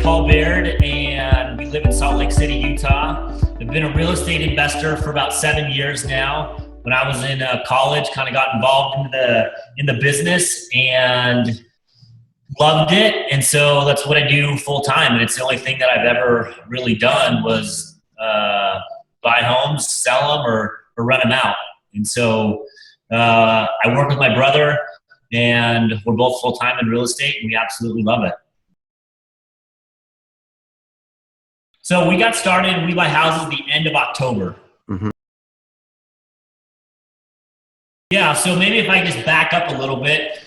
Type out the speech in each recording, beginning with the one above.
Paul Baird, and we live in Salt Lake City, Utah. I've been a real estate investor for about 7 years now. When I was in college, kind of got involved in the business and loved it. And so that's what I do full time. And it's the only thing that I've ever really done was buy homes, sell them, or rent them out. And so I work with my brother, and we're both full time in real estate, and we absolutely love it. So we got started, We Buy Houses the end of October. Mm-hmm. Yeah, so maybe if I just back up a little bit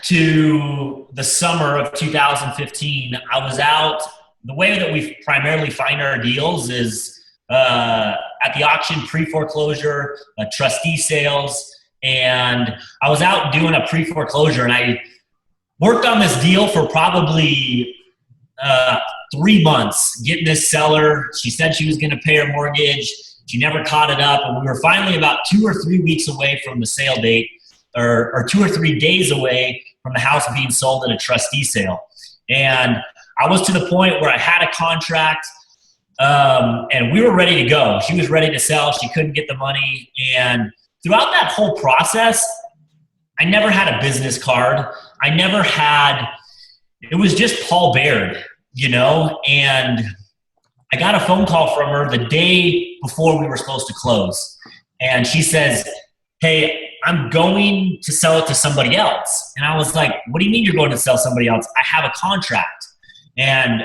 to the summer of 2015, I was out. The way that we primarily find our deals is at the auction, pre-foreclosure, trustee sales, and I was out doing a pre-foreclosure, and I worked on this deal for probably 3 months, getting this seller. She said she was going to pay her mortgage. She never caught it up. And we were finally about 2 or 3 weeks away from the sale date, or 2 or 3 days away from the house being sold in a trustee sale. And I was to the point where I had a contract, and we were ready to go. She was ready to sell. She couldn't get the money. And throughout that whole process, I never had a business card. It was just Paul Baird, and I got a phone call from her the day before we were supposed to close. And she says, "Hey, I'm going to sell it to somebody else." And I was like, "What do you mean you're going to sell somebody else? I have a contract." And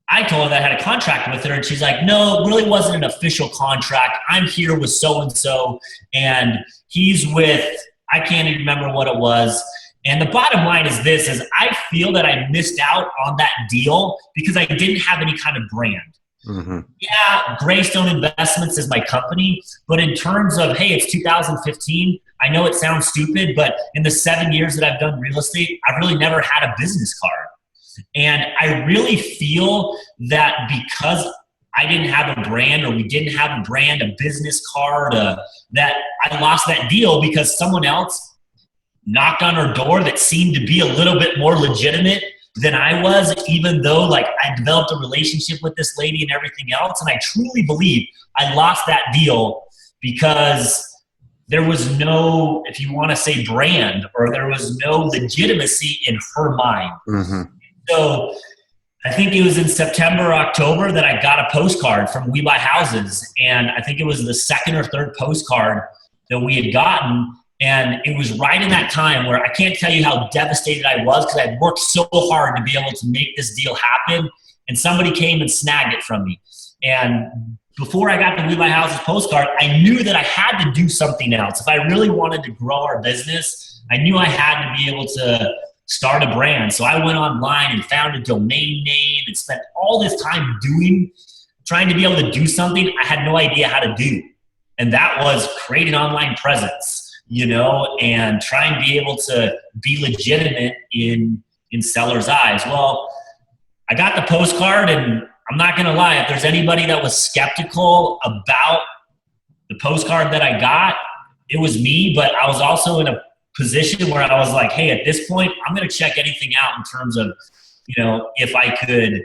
I told her that I had a contract with her, and she's like, "No, it really wasn't an official contract. I'm here with so-and-so, and he's with," I can't even remember what it was. And the bottom line is this, is I feel that I missed out on that deal because I didn't have any kind of brand. Mm-hmm. Yeah, Greystone Investments is my company, but in terms of, hey, it's 2015, I know it sounds stupid, but in the 7 years that I've done real estate, I've really never had a business card. And I really feel that because I didn't have a brand, or we didn't have a brand, a business card, that I lost that deal because someone else knocked on her door that seemed to be a little bit more legitimate than I was, even though I developed a relationship with this lady and everything else. And I truly believe I lost that deal because there was no, if you want to say brand, or there was no legitimacy in her mind. Mm-hmm. So I think it was in September or October that I got a postcard from We Buy Houses. And I think it was the second or third postcard that we had gotten. And it was right in that time where I can't tell you how devastated I was, because I worked so hard to be able to make this deal happen. And somebody came and snagged it from me. And before I got the We Buy Houses postcard, I knew that I had to do something else. If I really wanted to grow our business, I knew I had to be able to start a brand. So I went online and found a domain name and spent all this time trying to be able to do something I had no idea how to do. And that was create an online presence, and try and be able to be legitimate in sellers' eyes. Well, I got the postcard, and I'm not going to lie, if there's anybody that was skeptical about the postcard that I got, it was me. But I was also in a position where I was like, hey, at this point, I'm going to check anything out in terms of, if I could,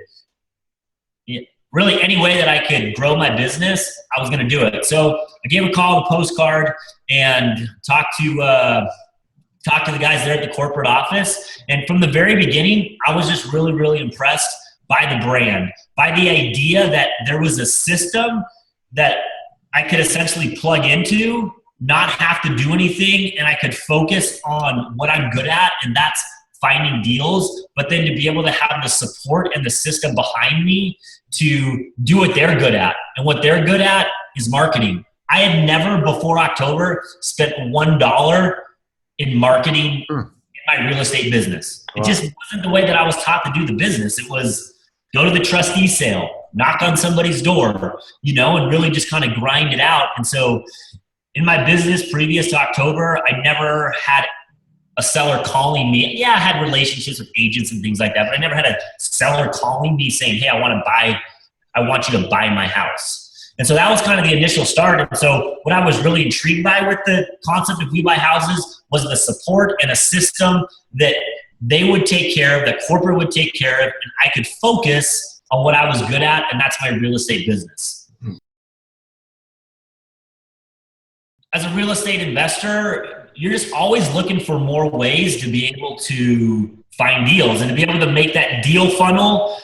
really any way that I could grow my business, I was going to do it. So I gave a call to postcard and talked to the guys there at the corporate office. And from the very beginning, I was just really, really impressed by the brand, by the idea that there was a system that I could essentially plug into, not have to do anything, and I could focus on what I'm good at, and that's finding deals, but then to be able to have the support and the system behind me to do what they're good at. And what they're good at is marketing. I had never before October spent $1 in marketing in my real estate business. Wow. It just wasn't the way that I was taught to do the business. It was go to the trustee sale, knock on somebody's door, and really just kind of grind it out. And so in my business previous to October, I never had a seller calling me. Yeah, I had relationships with agents and things like that, but I never had a seller calling me saying, hey, I want you to buy my house. And so that was kind of the initial start. And so what I was really intrigued by with the concept of We Buy Houses was the support and a system that they would take care of, that corporate would take care of, and I could focus on what I was good at, and that's my real estate business. As a real estate investor, you're just always looking for more ways to be able to find deals and to be able to make that deal funnel,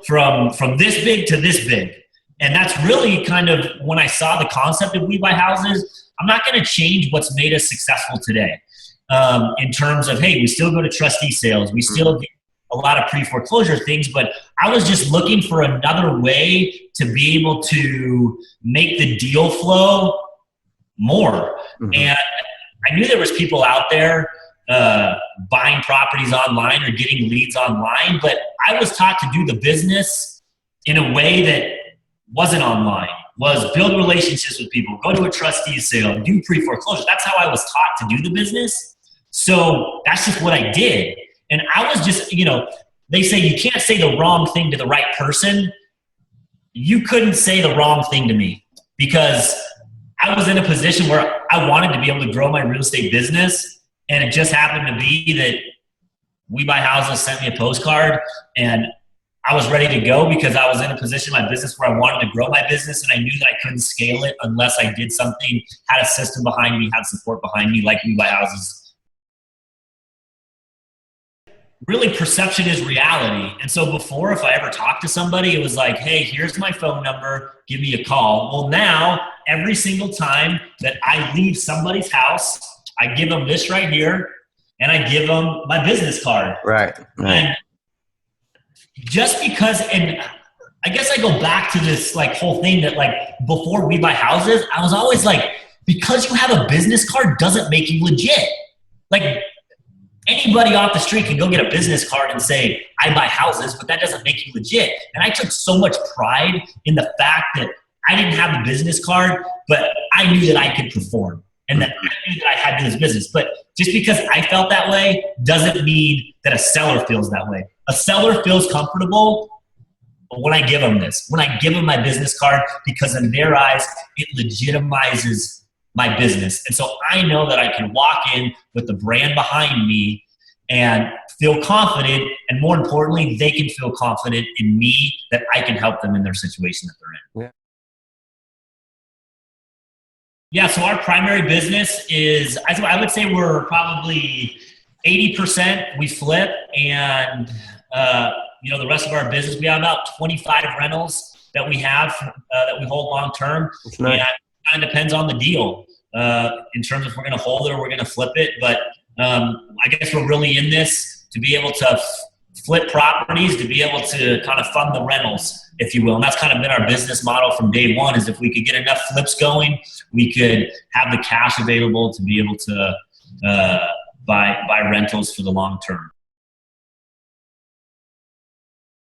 from this big to this big. And that's really kind of when I saw the concept of We Buy Houses. I'm not going to change what's made us successful today. In terms of, hey, we still go to trustee sales. We still do a lot of pre-foreclosure things, but I was just looking for another way to be able to make the deal flow more. And I knew there was people out there buying properties online or getting leads online, but I was taught to do the business in a way that wasn't online, was build relationships with people, go to a trustee sale, do pre-foreclosure. That's how I was taught to do the business. So that's just what I did. And I was just, they say you can't say the wrong thing to the right person. You couldn't say the wrong thing to me because I was in a position where I wanted to be able to grow my real estate business. And it just happened to be that We Buy Houses sent me a postcard, and I was ready to go because I was in a position in my business where I wanted to grow my business, and I knew that I couldn't scale it unless I did something, had a system behind me, had support behind me, like We Buy Houses. Really, perception is reality. And so before, if I ever talked to somebody, it was like, hey, here's my phone number, give me a call. Well, now, every single time that I leave somebody's house, I give them this right here, and I give them my business card. Right. And just because, and I guess I go back to this whole thing that before We Buy Houses, I was always like, because you have a business card doesn't make you legit. Anybody off the street can go get a business card and say, I buy houses, but that doesn't make you legit. And I took so much pride in the fact that I didn't have a business card, but I knew that I could perform and that I knew that I had to do this business. But just because I felt that way doesn't mean that a seller feels that way. A seller feels comfortable when I give them this, when I give them my business card, because in their eyes, it legitimizes my business. And so I know that I can walk in with the brand behind me and feel confident. And more importantly, they can feel confident in me that I can help them in their situation that they're in. Yeah, so our primary business is, I would say we're probably 80% we flip, and the rest of our business, we have about 25 rentals that we have that we hold long term. Nice. And it kind of depends on the deal in terms of if we're going to hold it or we're going to flip it. But I guess we're really in this to be able to flip properties, to be able to kind of fund the rentals, if you will. And that's kind of been our business model from day one, is if we could get enough flips going, we could have the cash available to be able to buy rentals for the long term.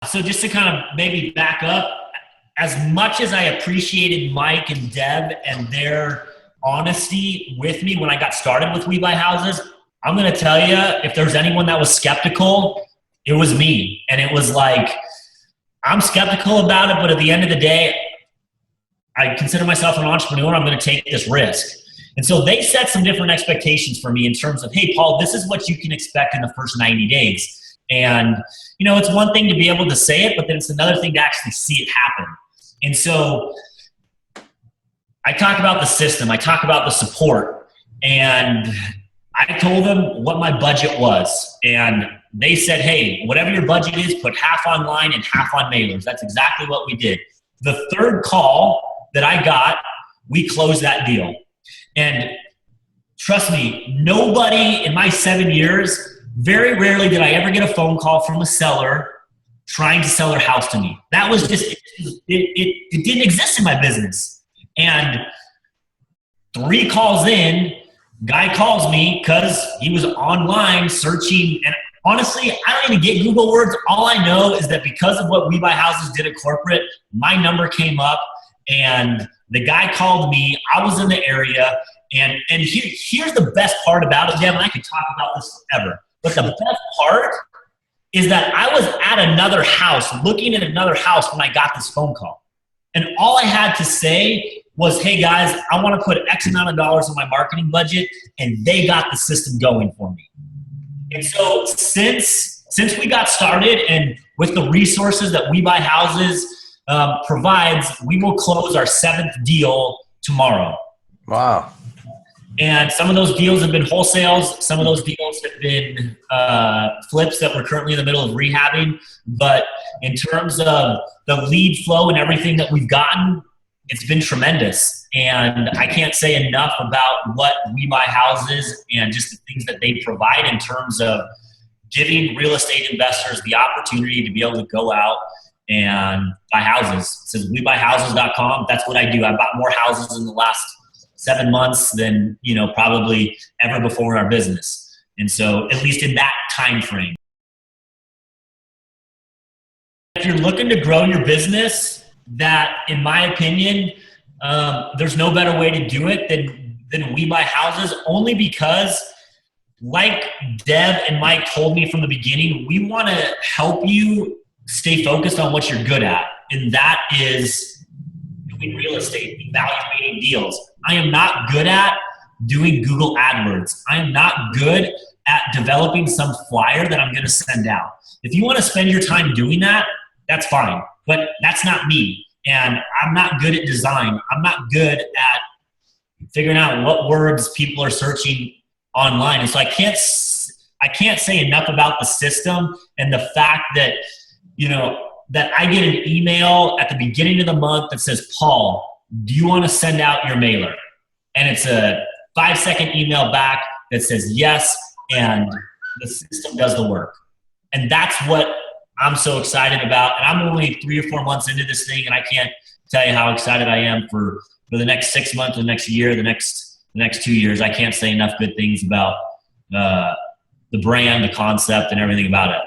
So just to kind of maybe back up, as much as I appreciated Mike and Deb and their honesty with me when I got started with We Buy Houses, I'm going to tell you, if there's anyone that was skeptical, it was me. And it was like, I'm skeptical about it, but at the end of the day, I consider myself an entrepreneur. I'm going to take this risk. And so they set some different expectations for me in terms of, hey, Paul, this is what you can expect in the first 90 days. And, it's one thing to be able to say it, but then it's another thing to actually see it happen. And so I talk about the system. I talk about the support. And I told them what my budget was. And they said, hey, whatever your budget is, put half online and half on mailers. That's exactly what we did. The third call that I got, we closed that deal. And trust me, nobody in my 7 years, very rarely did I ever get a phone call from a seller trying to sell their house to me. That was just, it didn't exist in my business. And 3 calls in, guy calls me because he was online searching. And honestly, I don't even get Google words. All I know is that because of what We Buy Houses did at corporate, my number came up and the guy called me. I was in the area. And here's the best part about it, Devin. I could talk about this forever. But the best part is that I was at another house, looking at another house when I got this phone call. And all I had to say was, hey guys, I want to put X amount of dollars in my marketing budget, and they got the system going for me. And so since we got started and with the resources that We Buy Houses provides, we will close our 7th deal tomorrow. Wow. And some of those deals have been wholesales. Some of those deals have been flips that we're currently in the middle of rehabbing. But in terms of the lead flow and everything that we've gotten, it's been tremendous. And I can't say enough about what We Buy Houses and just the things that they provide in terms of giving real estate investors the opportunity to be able to go out and buy houses. It says WeBuyHouses.com. That's what I do. I bought more houses in the last 7 months than, probably ever before in our business. And so at least in that time frame. If you're looking to grow your business, that, in my opinion, there's no better way to do it than We Buy Houses, only because, like Deb and Mike told me from the beginning, we want to help you stay focused on what you're good at, and that is doing real estate, evaluating deals. I am not good at doing Google AdWords. I am not good at developing some flyer that I'm going to send out. If you want to spend your time doing that, that's fine, but that's not me. And I'm not good at design. I'm not good at figuring out what words people are searching online. And so I can't say enough about the system and the fact that, that I get an email at the beginning of the month that says, Paul, do you want to send out your mailer? And it's a 5-second email back that says yes, and the system does the work. And that's what I'm so excited about. And I'm only 3 or 4 months into this thing, and I can't tell you how excited I am for the next 6 months, the next year, the next 2 years. I can't say enough good things about the brand, the concept, and everything about it.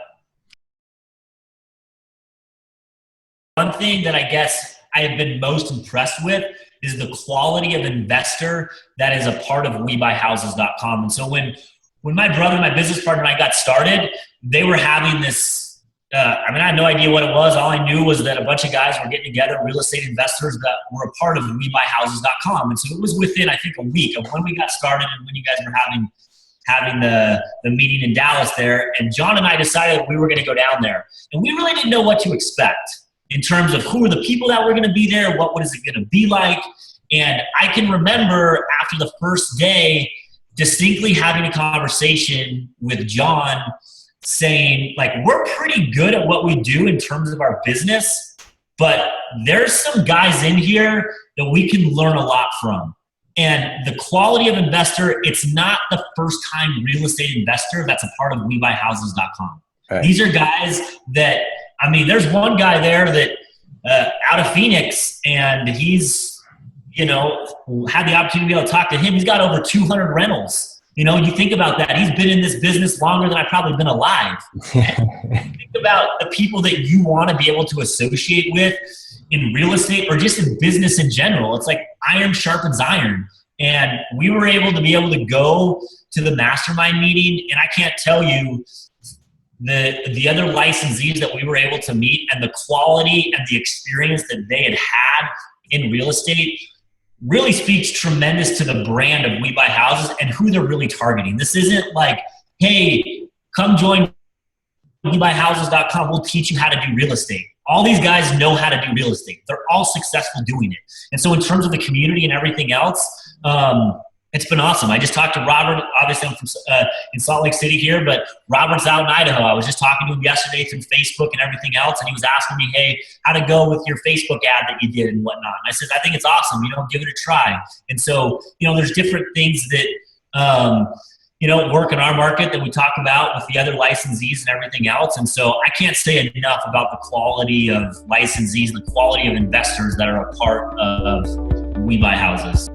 One thing that I guess I have been most impressed with is the quality of investor that is a part of WeBuyHouses.com. And so when my brother, my business partner, and I got started, they were having this, I had no idea what it was. All I knew was that a bunch of guys were getting together, real estate investors that were a part of WeBuyHouses.com. And so it was within, I think, a week of when we got started and when you guys were having the meeting in Dallas there. And John and I decided we were going to go down there. And we really didn't know what to expect in terms of who are the people that were going to be there, what is it going to be like. And I can remember after the first day distinctly having a conversation with John saying, we're pretty good at what we do in terms of our business, but there's some guys in here that we can learn a lot from. And the quality of investor, it's not the first time real estate investor that's a part of WeBuyHouses.com. Right. These are guys that, there's one guy there that out of Phoenix, and he's, had the opportunity to be able to talk to him. He's got over 200 rentals. You think about that. He's been in this business longer than I've probably been alive. Think about the people that you want to be able to associate with in real estate or just in business in general. It's like iron sharpens iron. And we were able to go to the mastermind meeting, and I can't tell you the other licensees that we were able to meet and the quality and the experience that they had in real estate really speaks tremendous to the brand of We Buy Houses and who they're really targeting. This isn't like, hey, come join WeBuyHouses.com. We'll teach you how to do real estate. All these guys know how to do real estate. They're all successful doing it. And so in terms of the community and everything else, it's been awesome. I just talked to Robert. Obviously, I'm from in Salt Lake City here, but Robert's out in Idaho. I was just talking to him yesterday through Facebook and everything else, and he was asking me, hey, how to go with your Facebook ad that you did and whatnot. And I said, I think it's awesome. Give it a try. And so, there's different things that, work in our market that we talk about with the other licensees and everything else. And so I can't say enough about the quality of licensees, the quality of investors that are a part of We Buy Houses.